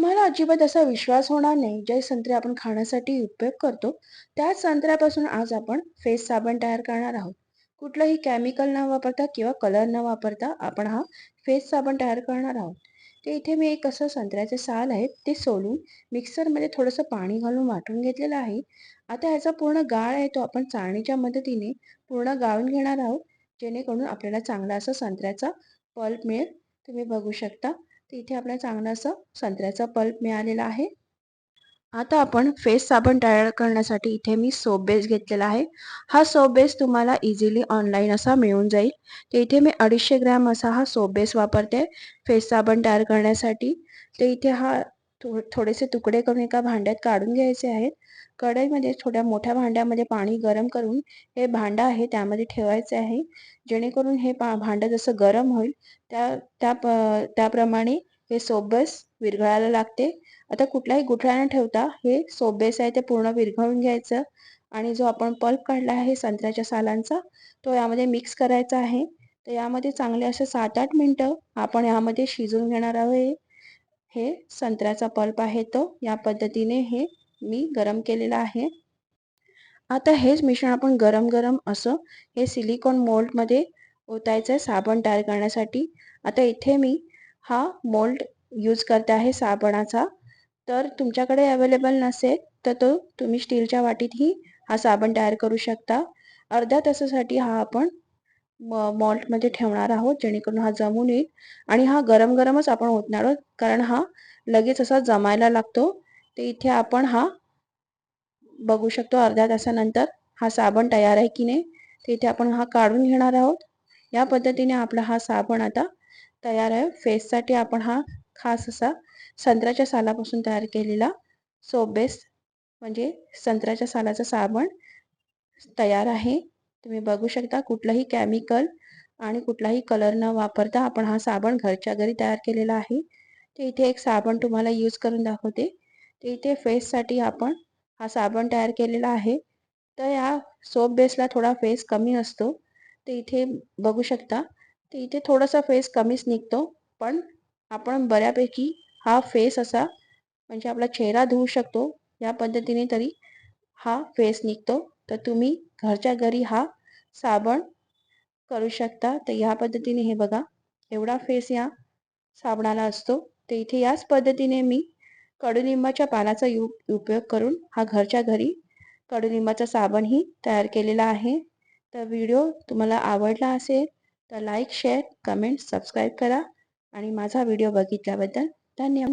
तुम्हाला अजिबात असा विश्वास होणार नाही, जे संत्रे आपण खाण्यासाठी उपयोग करतो, त्याच संत्र्यापासून आज आपण फेस साबण तयार करणार आहोत. कुठलंही केमिकल न वापरता किंवा कलर न वापरता आपण हा फेस साबण तयार करणार आहोत. ते इथे मी एक असं संत्र्याचे साल आहेत, ते सोलून मिक्सरमध्ये थोडंसं पाणी घालून वाटून घेतलेलं आहे. आता ह्याचा पूर्ण गाळ आहे तो आपण चाळणीच्या मदतीने पूर्ण गाळून घेणार आहोत, जेणेकरून आपल्याला चांगला असा संत्र्याचा पल्प मिळेल. तुम्ही बघू शकता. तर इथे आपल्याला चांगलं असं संत्र्याचा पल्प मिळालेला आहे. आता आपण फेस साबण तयार करण्यासाठी इथे मी सोप बेस घेतलेला आहे. हा सोप बेस तुम्हाला इझिली ऑनलाईन असा मिळून जाईल. तर इथे मी 250 ग्रॅम असा हा सोप बेस वापरते फेस साबण तयार करण्यासाठी. तर इथे हा थोडेसे तुकडे करून एका भांड्यात काढून घ्यायचे आहेत. कढईमध्ये छोट्या मोठ्या भांड्यामध्ये पाणी गरम करून हे भांडं आहे त्यामध्ये ठेवायचे आहे. जेणेकरून हे भांडं जसं गरम होईल त्या त्या प त्याप्रमाणे हे सोप बेस विरघळायला लागते. आता कुठलाही गुठळा न ठेवता हे सोप बेस आहे ते पूर्ण विरघळून घ्यायचं आणि जो आपण पल्प काढला आहे संत्र्याच्या सालांचा तो यामध्ये मिक्स करायचा आहे. तर यामध्ये चांगले असे 7-8 मिनिटं आपण यामध्ये शिजवून घेणार आहोत. हे संत्र्याचा पल्प आहे तो या पद्धतीने हे मी गरम केलेला आहे. आता हेच मिश्रण आपण गरम-गरम असं हे सिलिकॉन मोल्डमध्ये ओतायचं आहे साबण तयार करण्यासाठी. आता इथे मी हा मोल्ड यूज करते आहे साबणाचा. तर तुमच्याकडे अवेलेबल नसेल तर तुम्ही स्टीलच्या वाटीतही हा साबण तयार करू शकता. अर्ध्या तासासाठी हा आपण मॉल्टमध्ये ठेवणार आहोत जेणेकरून हा जमून येईल आणि हा गरम-गरमच आपण ओतणार आहोत कारण हा लगेच असा जमायला लागतो. तर इथे आपण हा बघू शकतो अर्ध्या तासानंतर हा साबण तयार आहे की नाही. तर इथे आपण हा काढून घेणार आहोत. या पद्धतीने आपला हा साबण आता तयार आहे. फेससाठी आपण हा खास असा संत्र्याच्या सालापासून तयार केलेला सोप बेस म्हणजे संत्र्याच्या सालाचा साबण तयार आहे. तुम्ही बघू शकता कुठलंही केमिकल आणि कुठलाही कलर न वापरता आपण हा साबण घरच्या घरी तयार केलेला आहे. तर इथे एक साबण तुम्हाला यूज करून दाखवते. तर इथे फेससाठी आपण हा साबण तयार केलेला आहे. तर या सोप बेसला थोडा फेस कमी असतो. तर इथे बघू शकता. तर इथे थोडासा फेस कमीच निघतो. पण आपण बऱ्यापैकी हा फेस असा म्हणजे आपला चेहरा धुवू शकतो. या पद्धतीने तरी हा फेस निघतो. तर तुम्ही घरच्या घरी हा साबण करू शकता. तर या पद्धतीने हे बघा एवढा फेस या साबणाला असतो. तर इथे याच पद्धतीने मी कडुलिंबाच्या पानाचा उपयोग करून हा घरच्या घरी कडुलिंबाचा साबणही तयार केलेला आहे. तर व्हिडिओ तुम्हाला आवडला असेल तर लाईक, शेअर, कमेंट, सबस्क्राईब करा आणि माझा व्हिडिओ बघितल्याबद्दल धन्यवाद.